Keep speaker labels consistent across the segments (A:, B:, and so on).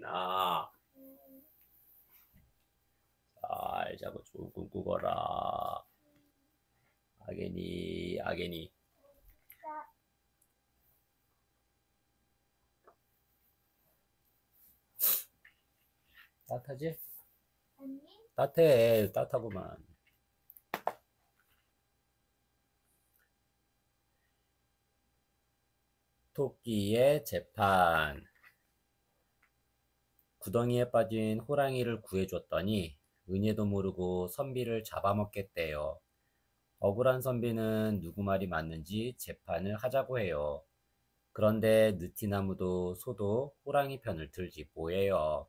A: 아게나. 잘 자고 좋은 꿈 꾸거라. 아게니, 아게니. 따뜻하지? 따뜻해, 따뜻하구만. 토끼의 재판. 구덩이에 빠진 호랑이를 구해줬더니 은혜도 모르고 선비를 잡아먹겠대요. 억울한 선비는 누구 말이 맞는지 재판을 하자고 해요. 그런데 느티나무도 소도 호랑이 편을 들지 뭐예요.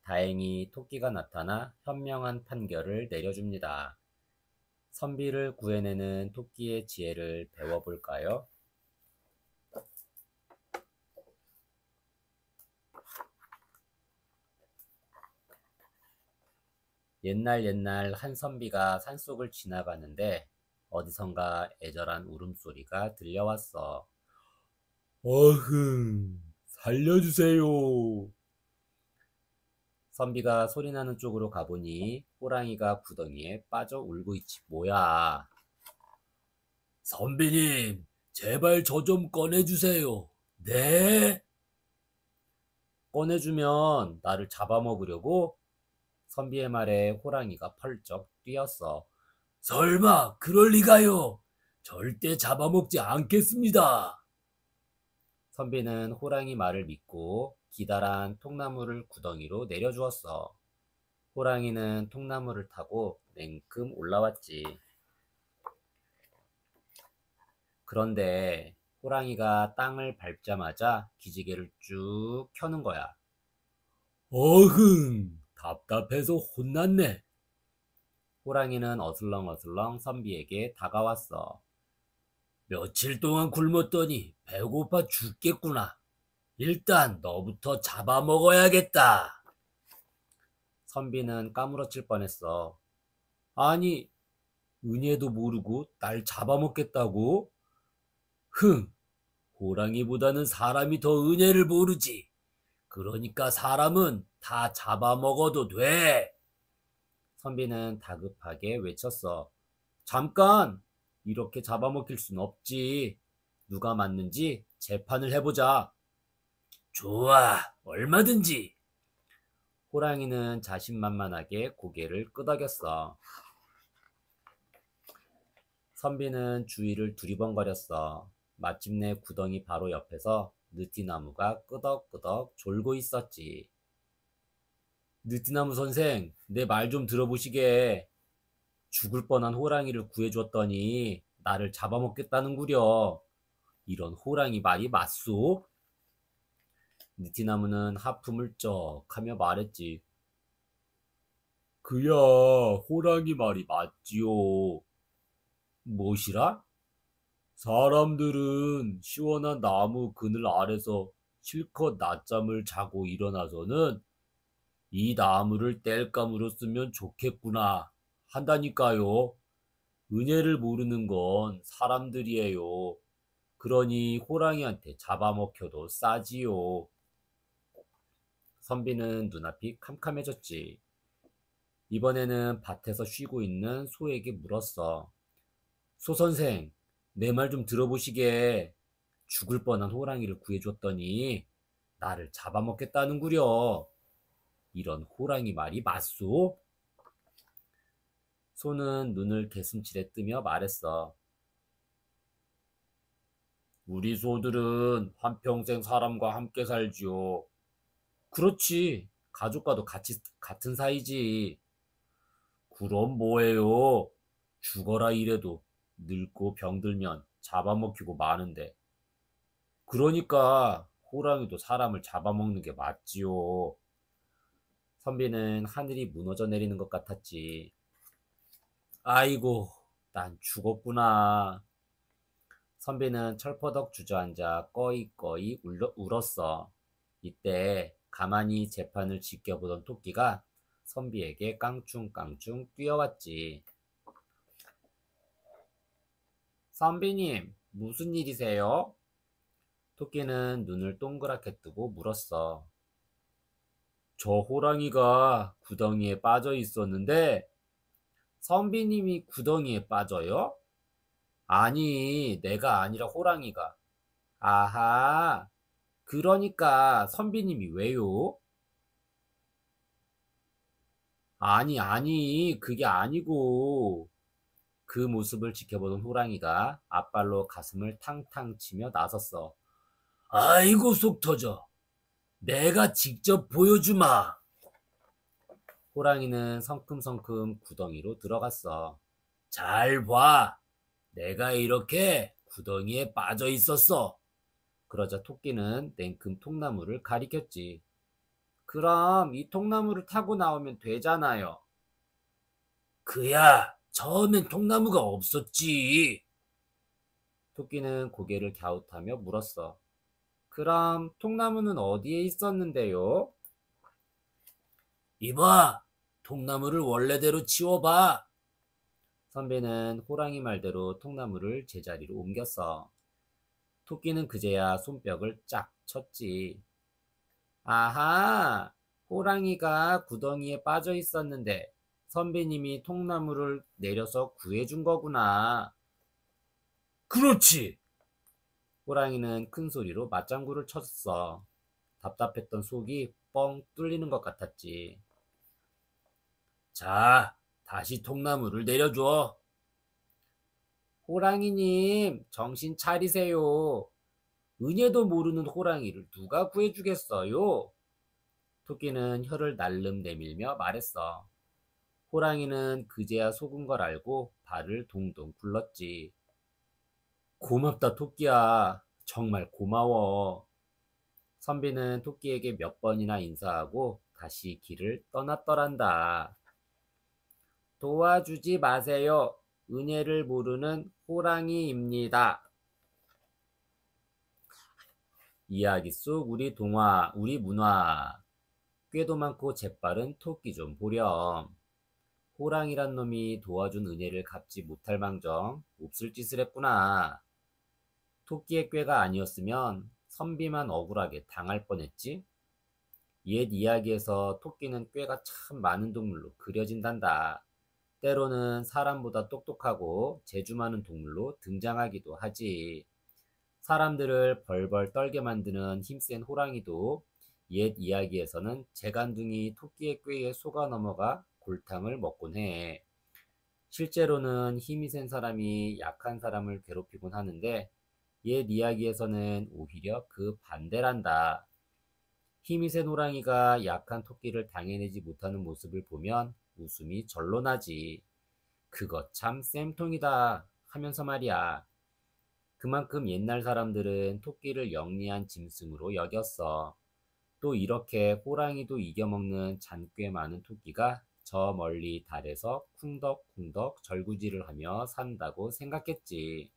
A: 다행히 토끼가 나타나 현명한 판결을 내려줍니다. 선비를 구해내는 토끼의 지혜를 배워볼까요? 옛날 한 선비가 산속을 지나가는데 어디선가 애절한 울음소리가 들려왔어. 어흥, 살려주세요. 선비가 소리나는 쪽으로 가보니 호랑이가 구덩이에 빠져 울고 있지 뭐야. 선비님, 제발 저 좀 꺼내주세요. 네? 꺼내주면 나를 잡아먹으려고? 선비의 말에 호랑이가 펄쩍 뛰었어. 설마 그럴 리가요. 절대 잡아먹지 않겠습니다. 선비는 호랑이 말을 믿고 기다란 통나무를 구덩이로 내려주었어. 호랑이는 통나무를 타고 냉큼 올라왔지. 그런데 호랑이가 땅을 밟자마자 기지개를 쭉 켜는 거야. 어흥, 답답해서 혼났네. 호랑이는 어슬렁어슬렁 선비에게 다가왔어. 며칠 동안 굶었더니 배고파 죽겠구나. 일단 너부터 잡아먹어야겠다. 선비는 까무러칠 뻔했어. 아니, 은혜도 모르고 날 잡아먹겠다고? 흥, 호랑이보다는 사람이 더 은혜를 모르지. 그러니까 사람은 다 잡아먹어도 돼. 선비는 다급하게 외쳤어. 잠깐! 이렇게 잡아먹힐 순 없지. 누가 맞는지 재판을 해보자. 좋아, 얼마든지. 호랑이는 자신만만하게 고개를 끄덕였어. 선비는 주위를 두리번거렸어. 마침내 구덩이 바로 옆에서 느티나무가 끄덕끄덕 졸고 있었지. 느티나무 선생, 내 말 좀 들어보시게. 죽을 뻔한 호랑이를 구해줬더니 나를 잡아먹겠다는구려. 이런 호랑이 말이 맞소? 느티나무는 하품을 쩍 하며 말했지. 그야, 호랑이 말이 맞지요. 무엇이라? 사람들은 시원한 나무 그늘 아래서 실컷 낮잠을 자고 일어나서는 이 나무를 땔감으로 쓰면 좋겠구나 한다니까요. 은혜를 모르는 건 사람들이에요. 그러니 호랑이한테 잡아먹혀도 싸지요. 선비는 눈앞이 캄캄해졌지. 이번에는 밭에서 쉬고 있는 소에게 물었어. 소 선생, 내 말 좀 들어보시게. 죽을 뻔한 호랑이를 구해줬더니 나를 잡아먹겠다는구려. 이런 호랑이 말이 맞소? 소는 눈을 개슴츠레 뜨며 말했어. 우리 소들은 한평생 사람과 함께 살지요. 그렇지. 가족과도 같은 사이지. 그럼 뭐해요? 죽어라 이래도 늙고 병들면 잡아먹히고 마는데. 그러니까 호랑이도 사람을 잡아먹는 게 맞지요. 선비는 하늘이 무너져 내리는 것 같았지. 아이고, 난 죽었구나. 선비는 철퍼덕 주저앉아 꺼이꺼이 울었어. 이때 가만히 재판을 지켜보던 토끼가 선비에게 깡충깡충 뛰어왔지. 선비님, 무슨 일이세요? 토끼는 눈을 동그랗게 뜨고 물었어. 저 호랑이가 구덩이에 빠져 있었는데 선비님이 구덩이에 빠져요? 아니, 내가 아니라 호랑이가. 아하, 그러니까 선비님이 왜요? 아니, 그게 아니고. 그 모습을 지켜보던 호랑이가 앞발로 가슴을 탕탕 치며 나섰어. 아이고, 속 터져. 내가 직접 보여주마. 호랑이는 성큼성큼 구덩이로 들어갔어. 잘 봐. 내가 이렇게 구덩이에 빠져 있었어. 그러자 토끼는 냉큼 통나무를 가리켰지. 그럼 이 통나무를 타고 나오면 되잖아요. 그야, 처음엔 통나무가 없었지. 토끼는 고개를 갸웃하며 물었어. 그럼 통나무는 어디에 있었는데요? 이봐, 통나무를 원래대로 치워봐. 선배는 호랑이 말대로 통나무를 제자리로 옮겼어. 토끼는 그제야 손뼉을 짝 쳤지. 아하, 호랑이가 구덩이에 빠져 있었는데 선배님이 통나무를 내려서 구해준 거구나. 그렇지. 호랑이는 큰 소리로 맞장구를 쳤어. 답답했던 속이 뻥 뚫리는 것 같았지. 자, 다시 통나무를 내려줘. 호랑이님, 정신 차리세요. 은혜도 모르는 호랑이를 누가 구해주겠어요? 토끼는 혀를 날름 내밀며 말했어. 호랑이는 그제야 속은 걸 알고 발을 동동 굴렀지. 고맙다, 토끼야. 정말 고마워. 선비는 토끼에게 몇 번이나 인사하고 다시 길을 떠났더란다. 도와주지 마세요. 은혜를 모르는 호랑이입니다. 이야기 속 우리 문화. 꾀도 많고 재빠른 토끼 좀 보렴. 호랑이란 놈이 도와준 은혜를 갚지 못할 망정 몹쓸 짓을 했구나. 토끼의 꾀가 아니었으면 선비만 억울하게 당할 뻔했지. 옛 이야기에서 토끼는 꾀가 참 많은 동물로 그려진단다. 때로는 사람보다 똑똑하고 재주 많은 동물로 등장하기도 하지. 사람들을 벌벌 떨게 만드는 힘센 호랑이도 옛 이야기에서는 재간둥이 토끼의 꾀에 속아 넘어가 골탕을 먹곤 해. 실제로는 힘이 센 사람이 약한 사람을 괴롭히곤 하는데 옛 이야기에서는 오히려 그 반대란다. 힘이 센 호랑이가 약한 토끼를 당해내지 못하는 모습을 보면 웃음이 절로 나지. 그거 참 쌤통이다 하면서 말이야. 그만큼 옛날 사람들은 토끼를 영리한 짐승으로 여겼어. 또 이렇게 호랑이도 이겨먹는 잔꽤 많은 토끼가 저 멀리 달에서 쿵덕쿵덕 절구질을 하며 산다고 생각했지.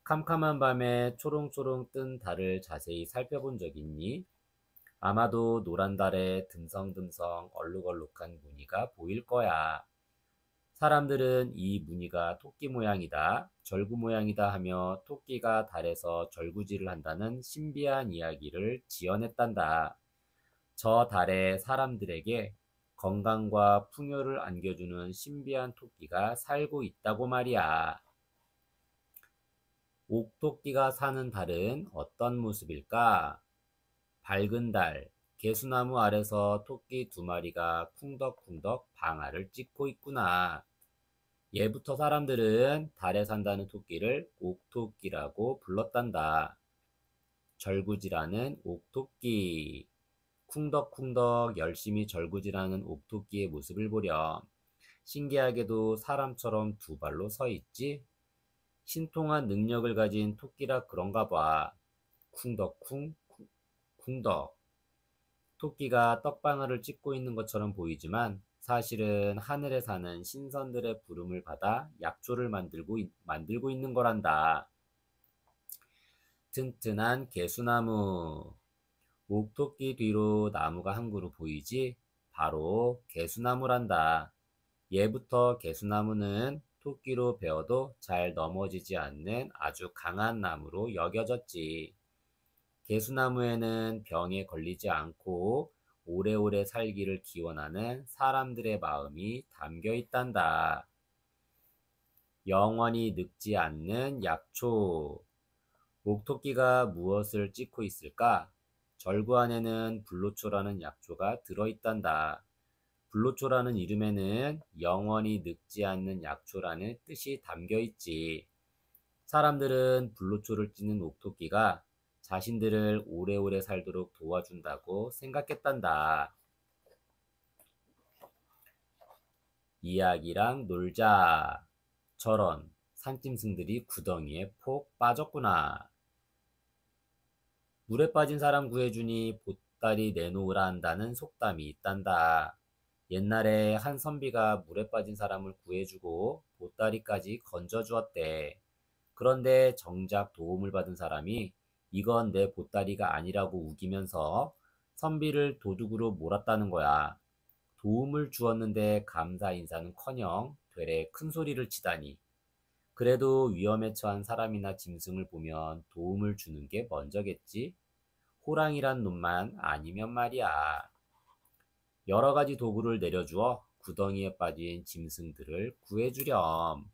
A: 캄캄한 밤에 초롱초롱 뜬 달을 자세히 살펴본 적 있니? 아마도 노란 달에 듬성듬성 얼룩얼룩한 무늬가 보일 거야. 사람들은 이 무늬가 토끼 모양이다, 절구 모양이다 하며 토끼가 달에서 절구질을 한다는 신비한 이야기를 지어냈단다. 저 달에 사람들에게 건강과 풍요를 안겨주는 신비한 토끼가 살고 있다고 말이야. 옥토끼가 사는 달은 어떤 모습일까? 밝은 달, 개수나무 아래서 토끼 두 마리가 쿵덕쿵덕 방아를 찍고 있구나. 예부터 사람들은 달에 산다는 토끼를 옥토끼라고 불렀단다. 절구질하는 옥토끼. 쿵덕쿵덕 열심히 절구질하는 옥토끼의 모습을 보렴. 신기하게도 사람처럼 두 발로 서 있지? 신통한 능력을 가진 토끼라 그런가 봐. 쿵덕쿵 쿵덕. 토끼가 떡방아를 찍고 있는 것처럼 보이지만 사실은 하늘에 사는 신선들의 부름을 받아 약초를 만들고 있는 거란다. 튼튼한 개수나무. 옥토끼 뒤로 나무가 한 그루 보이지? 바로 개수나무란다. 예부터 개수나무는 토끼로 베어도 잘 넘어지지 않는 아주 강한 나무로 여겨졌지. 개수나무에는 병에 걸리지 않고 오래오래 살기를 기원하는 사람들의 마음이 담겨 있단다. 영원히 늙지 않는 약초. 목토끼가 무엇을 찢고 있을까? 절구 안에는 불로초라는 약초가 들어있단다. 불로초라는 이름에는 영원히 늙지 않는 약초라는 뜻이 담겨 있지. 사람들은 불로초를 찢는 목토끼가 자신들을 오래오래 살도록 도와준다고 생각했단다. 이야기랑 놀자. 저런, 산짐승들이 구덩이에 폭 빠졌구나. 물에 빠진 사람 구해주니 보따리 내놓으라 한다는 속담이 있단다. 옛날에 한 선비가 물에 빠진 사람을 구해주고 보따리까지 건져주었대. 그런데 정작 도움을 받은 사람이 이건 내 보따리가 아니라고 우기면서 선비를 도둑으로 몰았다는 거야. 도움을 주었는데 감사 인사는커녕 되레 큰 소리를 치다니. 그래도 위험에 처한 사람이나 짐승을 보면 도움을 주는 게 먼저겠지? 호랑이란 놈만 아니면 말이야. 여러 가지 도구를 내려주어 구덩이에 빠진 짐승들을 구해주렴.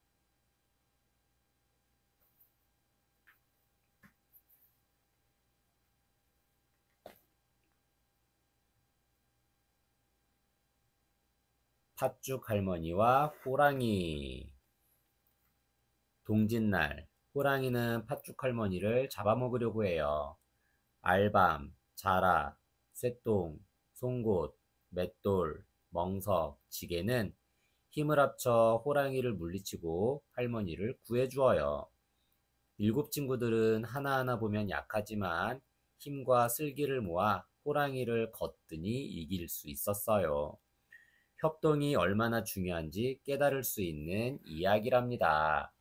A: 팥죽 할머니와 호랑이. 동짓날, 호랑이는 팥죽 할머니를 잡아먹으려고 해요. 알밤, 자라, 쇠똥, 송곳, 맷돌, 멍석, 지게는 힘을 합쳐 호랑이를 물리치고 할머니를 구해주어요. 일곱 친구들은 하나하나 보면 약하지만 힘과 슬기를 모아 호랑이를 거뜬히 이길 수 있었어요. 협동이 얼마나 중요한지 깨달을 수 있는 이야기랍니다.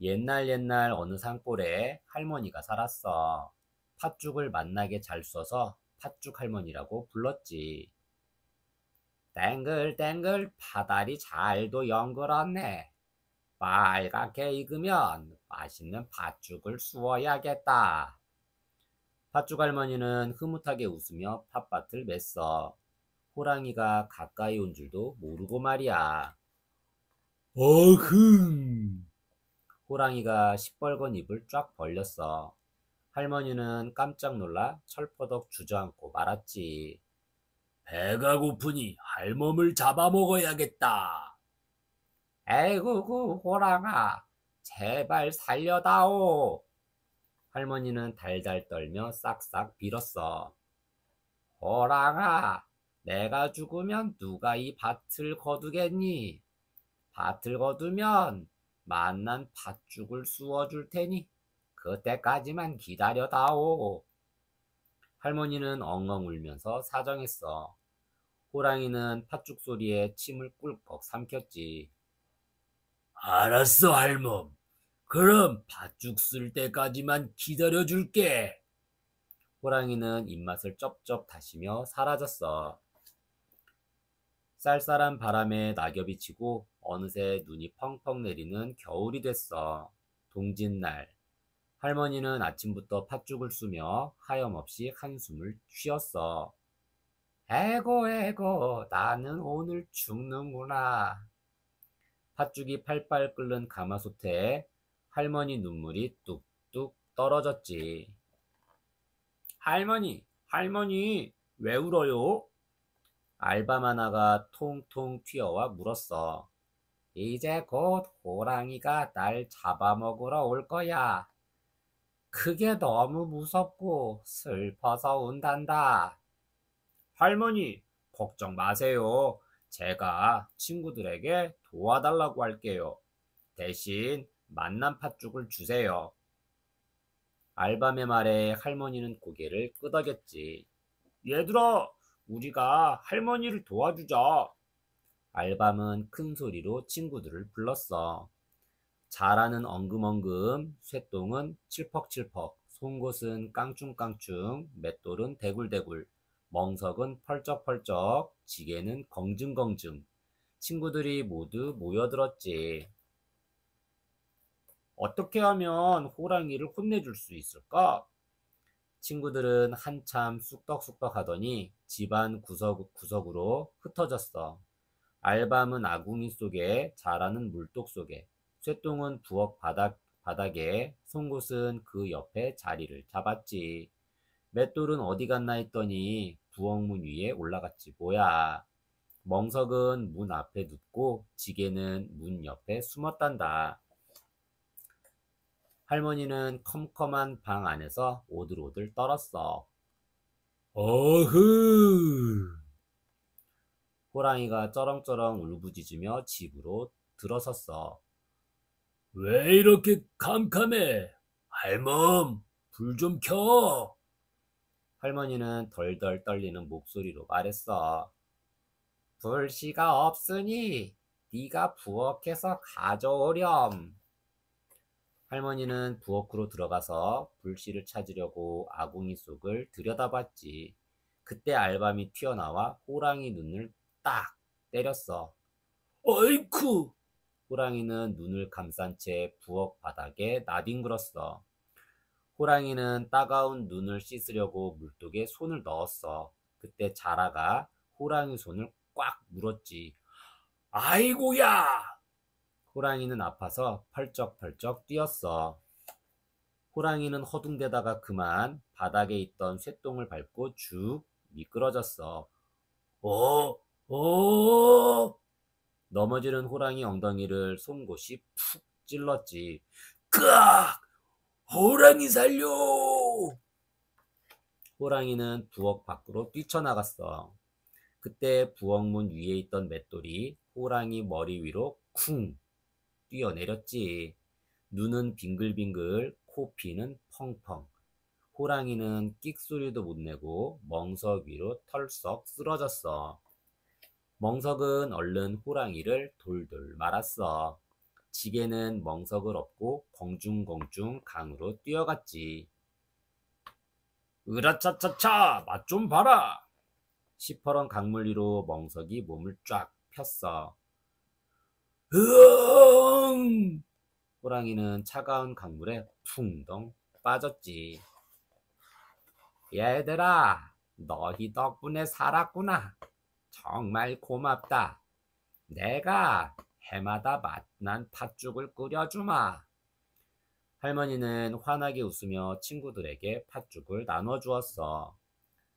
A: 옛날 어느 산골에 할머니가 살았어. 팥죽을 맛나게 잘 써서 팥죽 할머니라고 불렀지. 땡글땡글 파다리 잘도 연그렀네. 빨갛게 익으면 맛있는 팥죽을 쑤어야겠다. 팥죽 할머니는 흐뭇하게 웃으며 팥밭을 맸어. 호랑이가 가까이 온 줄도 모르고 말이야. 어흥! 호랑이가 시뻘건 입을 쫙 벌렸어. 할머니는 깜짝 놀라 철퍼덕 주저앉고 말았지. 배가 고프니 할멈을 잡아먹어야겠다. 에이구, 호랑아, 제발 살려다오. 할머니는 달달 떨며 싹싹 빌었어. 호랑아, 내가 죽으면 누가 이 밭을 거두겠니? 밭을 거두면 맛난 팥죽을 쑤어줄 테니 그때까지만 기다려다오. 할머니는 엉엉 울면서 사정했어. 호랑이는 팥죽 소리에 침을 꿀꺽 삼켰지. 알았어, 할멈. 그럼 팥죽 쓸 때까지만 기다려줄게. 호랑이는 입맛을 쩝쩝 다시며 사라졌어. 쌀쌀한 바람에 낙엽이 치고 어느새 눈이 펑펑 내리는 겨울이 됐어. 동짓날. 할머니는 아침부터 팥죽을 쑤며 하염없이 한숨을 쉬었어. 에고, 나는 오늘 죽는구나. 팥죽이 팔팔 끓는 가마솥에 할머니 눈물이 뚝뚝 떨어졌지. 할머니, 왜 울어요? 알밤 하나가 통통 튀어와 물었어. 이제 곧 호랑이가 날 잡아먹으러 올 거야. 그게 너무 무섭고 슬퍼서 운단다. 할머니, 걱정 마세요. 제가 친구들에게 도와달라고 할게요. 대신 맛난 팥죽을 주세요. 알밤의 말에 할머니는 고개를 끄덕였지. 얘들아, 우리가 할머니를 도와주자. 알밤은 큰 소리로 친구들을 불렀어. 자라는 엉금엉금, 쇠똥은 칠퍽칠퍽, 송곳은 깡충깡충, 맷돌은 대굴대굴, 멍석은 펄쩍펄쩍, 지게는 검증검증. 친구들이 모두 모여들었지. 어떻게 하면 호랑이를 혼내줄 수 있을까? 친구들은 한참 쑥덕쑥덕 하더니 집안 구석구석으로 흩어졌어. 알밤은 아궁이 속에, 자라는 물독 속에, 쇠똥은 부엌 바닥에, 송곳은 그 옆에 자리를 잡았지. 맷돌은 어디 갔나 했더니 부엌문 위에 올라갔지 뭐야. 멍석은 문 앞에 눕고 지게는 문 옆에 숨었단다. 할머니는 컴컴한 방 안에서 오들오들 떨었어. 어흐! 호랑이가 쩌렁쩌렁 울부짖으며 집으로 들어섰어. 왜 이렇게 캄캄해? 할멈, 불 좀 켜. 할머니는 덜덜 떨리는 목소리로 말했어. 불씨가 없으니 네가 부엌에서 가져오렴. 할머니는 부엌으로 들어가서 불씨를 찾으려고 아궁이 속을 들여다봤지. 그때 알밤이 튀어나와 호랑이 눈을 딱 때렸어. 어이쿠! 호랑이는 눈을 감싼 채 부엌 바닥에 나뒹굴었어. 호랑이는 따가운 눈을 씻으려고 물독에 손을 넣었어. 그때 자라가 호랑이 손을 꽉 물었지. 아이고야! 호랑이는 아파서 펄쩍펄쩍 뛰었어. 호랑이는 허둥대다가 그만 바닥에 있던 쇠똥을 밟고 쭉 미끄러졌어. 어, 어! 넘어지는 호랑이 엉덩이를 송곳이 푹 찔렀지. 끄악! 호랑이 살려! 호랑이는 부엌 밖으로 뛰쳐나갔어. 그때 부엌문 위에 있던 맷돌이 호랑이 머리 위로 쿵 뛰어내렸지. 눈은 빙글빙글, 코피는 펑펑. 호랑이는 끽소리도 못 내고 멍석 위로 털썩 쓰러졌어. 멍석은 얼른 호랑이를 돌돌 말았어. 지게는 멍석을 업고 공중공중 강으로 뛰어갔지. 으라차차차, 맛 좀 봐라. 시퍼런 강물 위로 멍석이 몸을 쫙 폈어. 으엉! 호랑이는 차가운 강물에 풍덩 빠졌지. 얘들아, 너희 덕분에 살았구나. 정말 고맙다. 내가 해마다 맛난 팥죽을 끓여주마. 할머니는 환하게 웃으며 친구들에게 팥죽을 나눠주었어.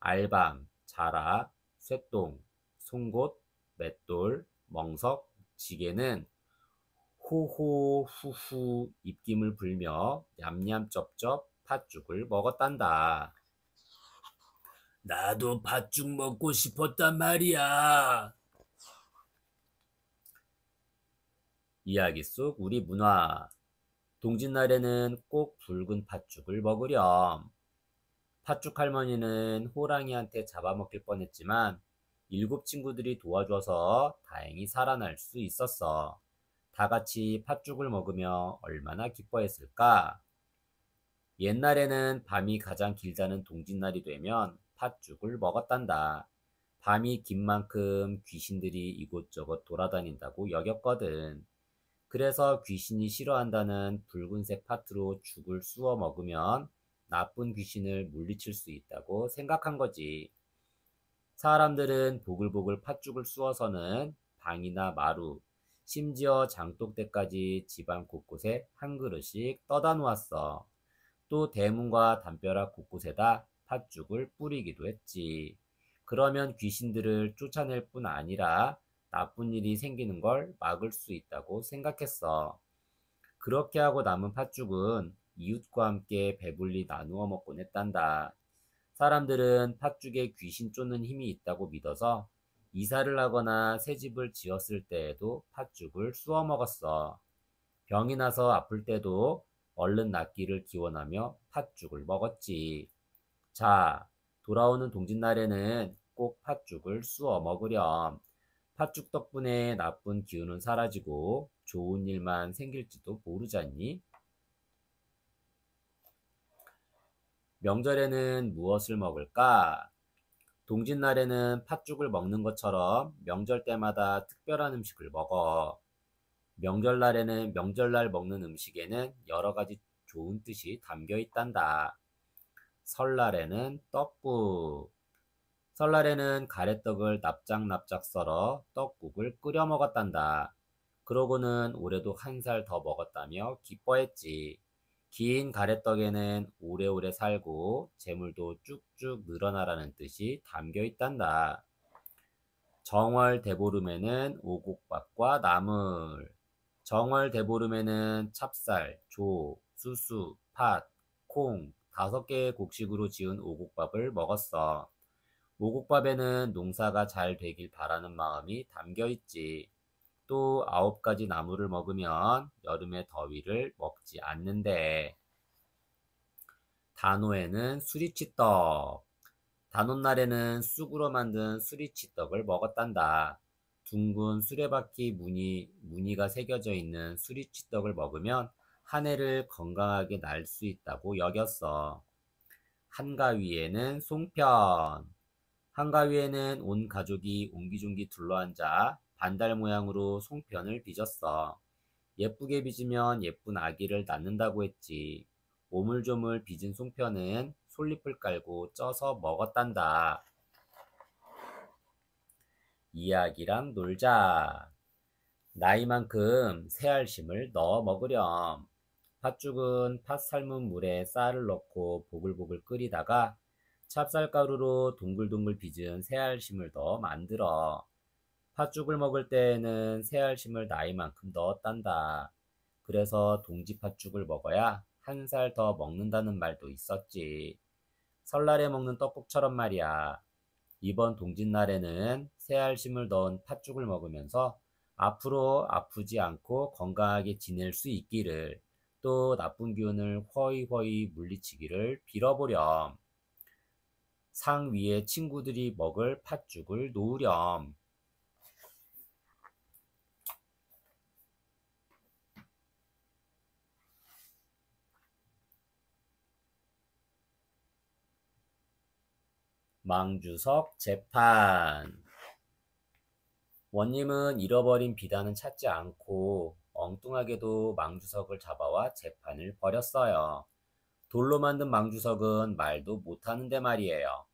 A: 알밤, 자라, 쇠똥, 송곳, 맷돌, 멍석, 지게는 호호 후후 입김을 불며 냠냠쩝쩝 팥죽을 먹었단다. 나도 팥죽 먹고 싶었단 말이야. 이야기 속 우리 문화. 동짓날에는 꼭 붉은 팥죽을 먹으렴. 팥죽 할머니는 호랑이한테 잡아먹힐 뻔했지만 일곱 친구들이 도와줘서 다행히 살아날 수 있었어. 다 같이 팥죽을 먹으며 얼마나 기뻐했을까? 옛날에는 밤이 가장 길다는 동짓날이 되면 팥죽을 먹었단다. 밤이 긴 만큼 귀신들이 이곳저곳 돌아다닌다고 여겼거든. 그래서 귀신이 싫어한다는 붉은색 팥으로 죽을 쑤어 먹으면 나쁜 귀신을 물리칠 수 있다고 생각한 거지. 사람들은 보글보글 팥죽을 쑤어서는 방이나 마루, 심지어 장독대까지 집안 곳곳에 한 그릇씩 떠다 놓았어. 또 대문과 담벼락 곳곳에다 팥죽을 뿌리기도 했지. 그러면 귀신들을 쫓아낼 뿐 아니라 나쁜 일이 생기는 걸 막을 수 있다고 생각했어. 그렇게 하고 남은 팥죽은 이웃과 함께 배불리 나누어 먹곤 했단다. 사람들은 팥죽에 귀신 쫓는 힘이 있다고 믿어서 이사를 하거나 새 집을 지었을 때에도 팥죽을 쑤어 먹었어. 병이 나서 아플 때도 얼른 낫기를 기원하며 팥죽을 먹었지. 자, 돌아오는 동짓날에는 꼭 팥죽을 쑤어 먹으렴. 팥죽 덕분에 나쁜 기운은 사라지고 좋은 일만 생길지도 모르잖니? 명절에는 무엇을 먹을까? 동짓날에는 팥죽을 먹는 것처럼 명절 때마다 특별한 음식을 먹어. 명절날에는 명절날 먹는 음식에는 여러 가지 좋은 뜻이 담겨 있단다. 설날에는 떡국. 설날에는 가래떡을 납작납작 썰어 떡국을 끓여 먹었단다. 그러고는 올해도 한 살 더 먹었다며 기뻐했지. 긴 가래떡에는 오래오래 살고 재물도 쭉쭉 늘어나라는 뜻이 담겨 있단다. 정월 대보름에는 오곡밥과 나물. 정월 대보름에는 찹쌀, 조, 수수, 팥, 콩 5개의 곡식으로 지은 오곡밥을 먹었어. 오곡밥에는 농사가 잘 되길 바라는 마음이 담겨 있지. 또 9가지 나물을 먹으면 여름의 더위를 먹지 않는데. 단오에는 수리치떡. 단오날에는 쑥으로 만든 수리치떡을 먹었단다. 둥근 수레바퀴 무늬가 새겨져 있는 수리치떡을 먹으면 한 해를 건강하게 날 수 있다고 여겼어. 한가위에는 송편. 한가위에는 온 가족이 옹기종기 둘러앉아 반달 모양으로 송편을 빚었어. 예쁘게 빚으면 예쁜 아기를 낳는다고 했지. 오물조물 빚은 송편은 솔잎을 깔고 쪄서 먹었단다. 이야기랑 놀자. 나이만큼 새알심을 넣어 먹으렴. 팥죽은 팥 삶은 물에 쌀을 넣고 보글보글 끓이다가 찹쌀가루로 동글동글 빚은 새알심을 넣어 만들어. 팥죽을 먹을 때에는 새알심을 나이만큼 넣었단다. 그래서 동지 팥죽을 먹어야 한 살 더 먹는다는 말도 있었지. 설날에 먹는 떡국처럼 말이야. 이번 동짓날에는 새알심을 넣은 팥죽을 먹으면서 앞으로 아프지 않고 건강하게 지낼 수 있기를, 또 나쁜 기운을 허이허이 물리치기를 빌어보렴. 상 위에 친구들이 먹을 팥죽을 놓으렴. 망주석 재판. 원님은 잃어버린 비단은 찾지 않고 엉뚱하게도 망주석을 잡아와 재판을 벌였어요. 돌로 만든 망주석은 말도 못하는데 말이에요.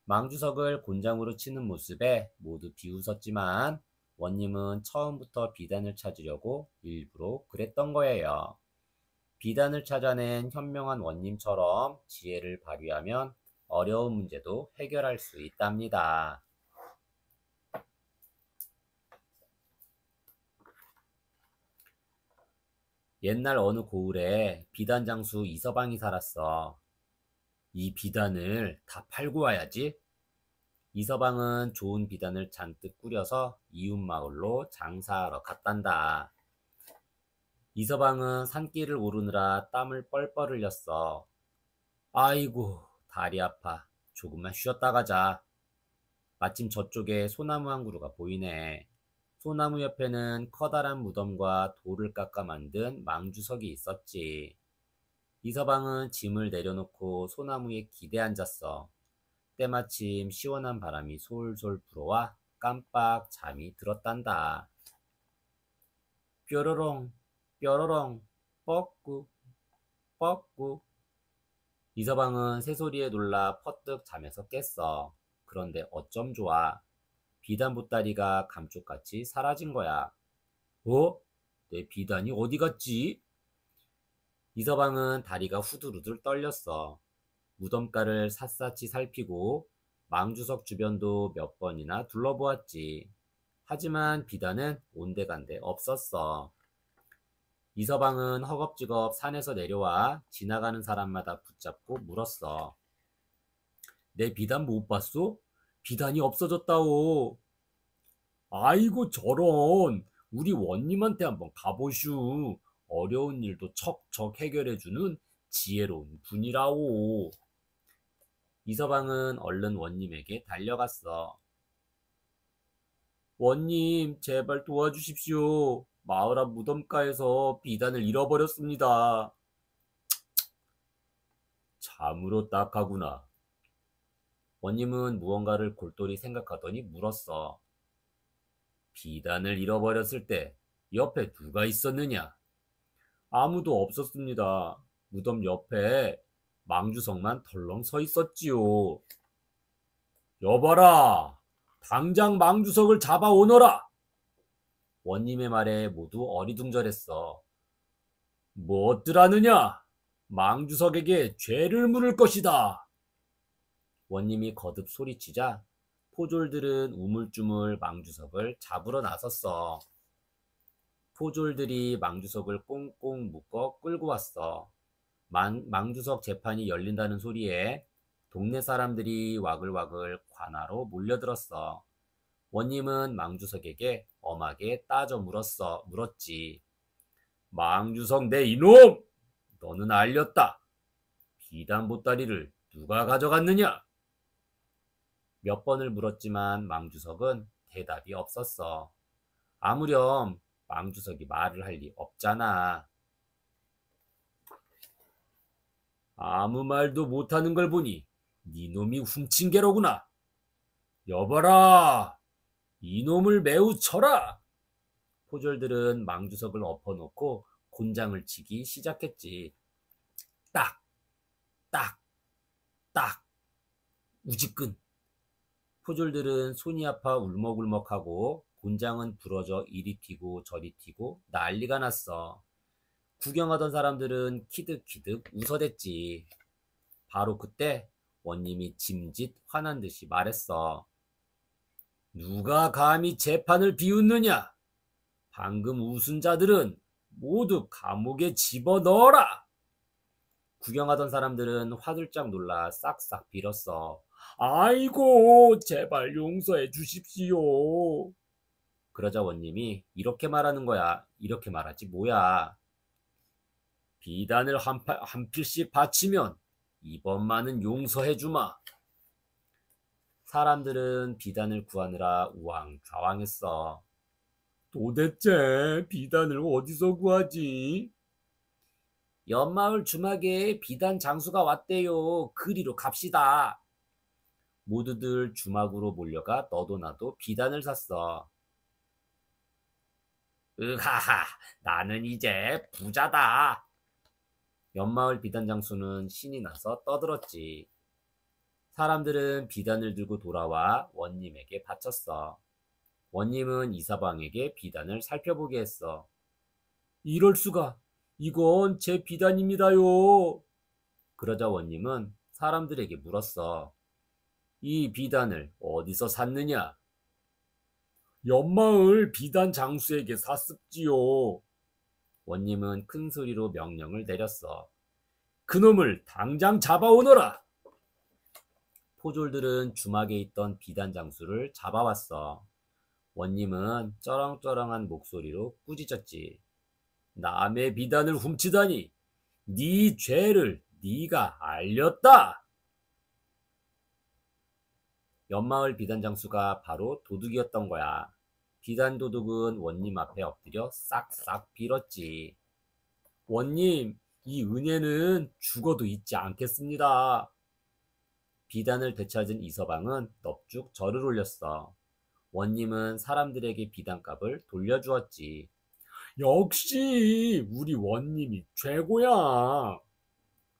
A: 망주석을 곤장으로 치는 모습에 모두 비웃었지만 원님은 처음부터 비단을 찾으려고 일부러 그랬던 거예요. 비단을 찾아낸 현명한 원님처럼 지혜를 발휘하면 어려운 문제도 해결할 수 있답니다. 옛날 어느 고을에 비단 장수 이서방이 살았어. 이 비단을 다 팔고 와야지. 이서방은 좋은 비단을 잔뜩 꾸려서 이웃 마을로 장사하러 갔단다. 이서방은 산길을 오르느라 땀을 뻘뻘 흘렸어. 아이고, 다리 아파. 조금만 쉬었다 가자. 마침 저쪽에 소나무 한 그루가 보이네. 소나무 옆에는 커다란 무덤과 돌을 깎아 만든 망주석이 있었지. 이서방은 짐을 내려놓고 소나무에 기대 앉았어. 때마침 시원한 바람이 솔솔 불어와 깜빡 잠이 들었단다. 뾰로롱, 뾰로롱, 뻐꾸, 뻐꾸. 이서방은 새소리에 놀라 퍼뜩 잠에서 깼어. 그런데 어쩜 좋아. 비단 보따리가 감쪽같이 사라진 거야. 어? 내 비단이 어디 갔지? 이서방은 다리가 후들후들 떨렸어. 무덤가를 샅샅이 살피고 망주석 주변도 몇 번이나 둘러보았지. 하지만 비단은 온데간데 없었어. 이서방은 허겁지겁 산에서 내려와 지나가는 사람마다 붙잡고 물었어. 내 비단 못 봤소? 비단이 없어졌다오. 아이고 저런, 우리 원님한테 한번 가보슈. 어려운 일도 척척 해결해주는 지혜로운 분이라오. 이서방은 얼른 원님에게 달려갔어. 원님, 제발 도와주십시오. 마을 앞 무덤가에서 비단을 잃어버렸습니다. 참으로 딱하구나. 원님은 무언가를 골똘히 생각하더니 물었어. 비단을 잃어버렸을 때 옆에 누가 있었느냐? 아무도 없었습니다. 무덤 옆에 망주석만 덜렁 서 있었지요. 여봐라! 당장 망주석을 잡아오너라! 원님의 말에 모두 어리둥절했어. 뭐 어떠라느냐? 망주석에게 죄를 물을 것이다. 원님이 거듭 소리치자 포졸들은 우물쭈물 망주석을 잡으러 나섰어. 포졸들이 망주석을 꽁꽁 묶어 끌고 왔어. 망주석 재판이 열린다는 소리에 동네 사람들이 와글와글 관하로 몰려들었어. 원님은 망주석에게 엄하게 따져 물었지. 망주석 내 이놈! 너는 알렸다. 비단 보따리를 누가 가져갔느냐? 몇 번을 물었지만 망주석은 대답이 없었어. 아무렴 망주석이 말을 할 리 없잖아. 아무 말도 못하는 걸 보니 네 놈이 훔친 게로구나. 여봐라! 이놈을 매우 쳐라! 포졸들은 망주석을 엎어놓고 곤장을 치기 시작했지. 딱! 딱! 딱! 우지끈! 포졸들은 손이 아파 울먹울먹하고 곤장은 부러져 이리 튀고 저리 튀고 난리가 났어. 구경하던 사람들은 키득키득 웃어댔지. 바로 그때 원님이 짐짓 화난 듯이 말했어. 누가 감히 재판을 비웃느냐? 방금 웃은 자들은 모두 감옥에 집어넣어라! 구경하던 사람들은 화들짝 놀라 싹싹 빌었어. 아이고, 제발 용서해 주십시오. 그러자 원님이 이렇게 말하는 거야. 이렇게 말하지 뭐야. 비단을 한 필씩 바치면 이번만은 용서해 주마. 사람들은 비단을 구하느라 우왕좌왕했어. 도대체 비단을 어디서 구하지? 옆마을 주막에 비단 장수가 왔대요. 그리로 갑시다. 모두들 주막으로 몰려가 너도 나도 비단을 샀어. 으하하, 나는 이제 부자다. 옆마을 비단 장수는 신이 나서 떠들었지. 사람들은 비단을 들고 돌아와 원님에게 바쳤어. 원님은 이서방에게 비단을 살펴보게 했어. 이럴 수가, 이건 제 비단입니다요. 그러자 원님은 사람들에게 물었어. 이 비단을 어디서 샀느냐? 옆마을 비단 장수에게 샀습지요. 원님은 큰 소리로 명령을 내렸어. 그놈을 당장 잡아오너라. 포졸들은 주막에 있던 비단 장수를 잡아왔어. 원님은 쩌렁쩌렁한 목소리로 꾸짖었지. 남의 비단을 훔치다니 네 죄를 네가 알렸다. 옆마을 비단 장수가 바로 도둑이었던 거야. 비단 도둑은 원님 앞에 엎드려 싹싹 빌었지. 원님, 이 은혜는 죽어도 잊지 않겠습니다. 비단을 되찾은 이서방은 넙죽 절을 올렸어. 원님은 사람들에게 비단값을 돌려주었지. 역시 우리 원님이 최고야.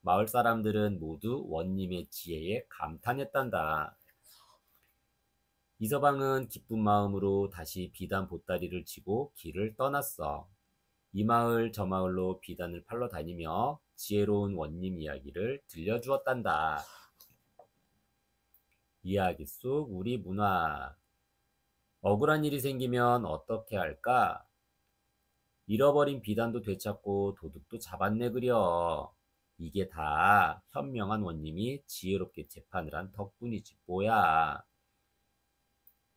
A: 마을 사람들은 모두 원님의 지혜에 감탄했단다. 이서방은 기쁜 마음으로 다시 비단 보따리를 치고 길을 떠났어. 이 마을 저 마을로 비단을 팔러 다니며 지혜로운 원님 이야기를 들려주었단다. 이야기 속 우리 문화. 억울한 일이 생기면 어떻게 할까? 잃어버린 비단도 되찾고 도둑도 잡았네 그려. 이게 다 현명한 원님이 지혜롭게 재판을 한 덕분이지 뭐야.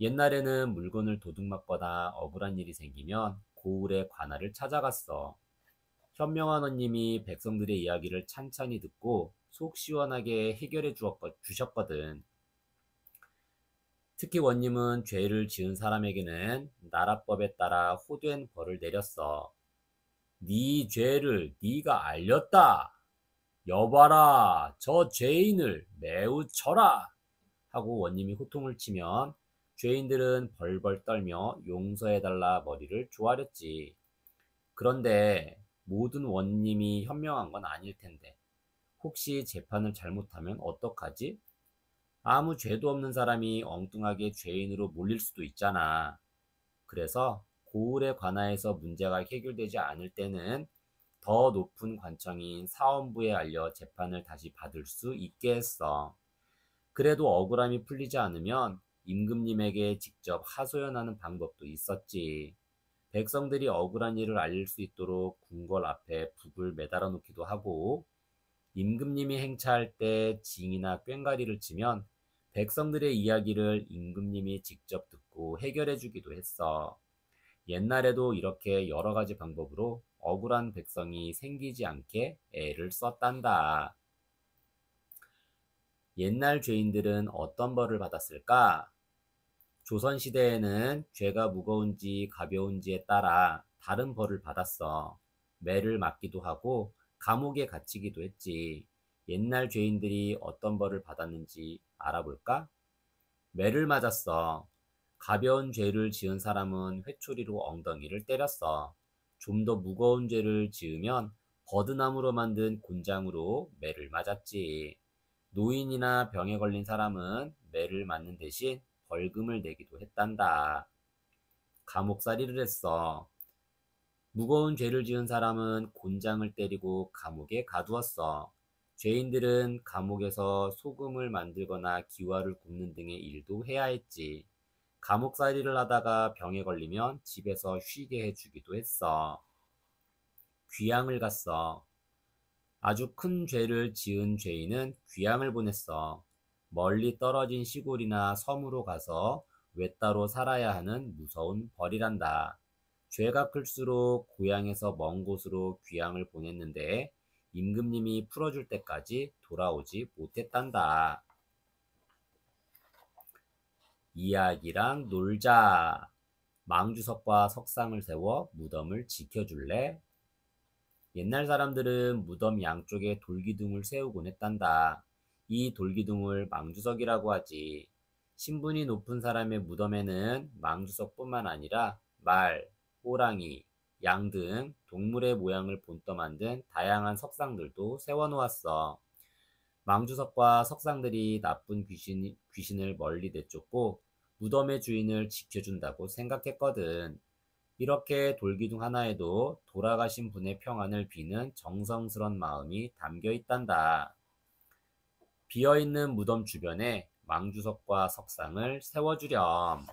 A: 옛날에는 물건을 도둑맞거나 억울한 일이 생기면 고을의 관할을 찾아갔어. 현명한 원님이 백성들의 이야기를 찬찬히 듣고 속 시원하게 해결해 주셨거든. 특히 원님은 죄를 지은 사람에게는 나라법에 따라 호된 벌을 내렸어. 네 죄를 네가 알렸다. 여봐라, 저 죄인을 매우 쳐라. 하고 원님이 호통을 치면 죄인들은 벌벌 떨며 용서해달라 머리를 조아렸지. 그런데 모든 원님이 현명한 건 아닐 텐데 혹시 재판을 잘못하면 어떡하지? 아무 죄도 없는 사람이 엉뚱하게 죄인으로 몰릴 수도 있잖아. 그래서 고을에 관하여서 문제가 해결되지 않을 때는 더 높은 관청인 사원부에 알려 재판을 다시 받을 수 있게 했어. 그래도 억울함이 풀리지 않으면 임금님에게 직접 하소연하는 방법도 있었지. 백성들이 억울한 일을 알릴 수 있도록 궁궐 앞에 북을 매달아 놓기도 하고, 임금님이 행차할 때 징이나 꽹과리를 치면 백성들의 이야기를 임금님이 직접 듣고 해결해 주기도 했어. 옛날에도 이렇게 여러 가지 방법으로 억울한 백성이 생기지 않게 애를 썼단다. 옛날 죄인들은 어떤 벌을 받았을까? 조선시대에는 죄가 무거운지 가벼운지에 따라 다른 벌을 받았어. 매를 맞기도 하고 감옥에 갇히기도 했지. 옛날 죄인들이 어떤 벌을 받았는지 알아볼까? 매를 맞았어. 가벼운 죄를 지은 사람은 회초리로 엉덩이를 때렸어. 좀 더 무거운 죄를 지으면 버드나무로 만든 곤장으로 매를 맞았지. 노인이나 병에 걸린 사람은 매를 맞는 대신 벌금을 내기도 했단다. 감옥살이를 했어. 무거운 죄를 지은 사람은 곤장을 때리고 감옥에 가두었어. 죄인들은 감옥에서 소금을 만들거나 기와를 굽는 등의 일도 해야 했지. 감옥살이를 하다가 병에 걸리면 집에서 쉬게 해주기도 했어. 귀양을 갔어. 아주 큰 죄를 지은 죄인은 귀양을 보냈어. 멀리 떨어진 시골이나 섬으로 가서 외따로 살아야 하는 무서운 벌이란다. 죄가 클수록 고향에서 먼 곳으로 귀양을 보냈는데 임금님이 풀어줄 때까지 돌아오지 못했단다. 이야기랑 놀자. 망주석과 석상을 세워 무덤을 지켜줄래? 옛날 사람들은 무덤 양쪽에 돌기둥을 세우곤 했단다. 이 돌기둥을 망주석이라고 하지. 신분이 높은 사람의 무덤에는 망주석뿐만 아니라 말, 호랑이, 양 등 동물의 모양을 본떠 만든 다양한 석상들도 세워놓았어. 망주석과 석상들이 나쁜 귀신을 멀리 내쫓고 무덤의 주인을 지켜준다고 생각했거든. 이렇게 돌기둥 하나에도 돌아가신 분의 평안을 비는 정성스런 마음이 담겨 있단다. 비어있는 무덤 주변에 망주석과 석상을 세워주렴.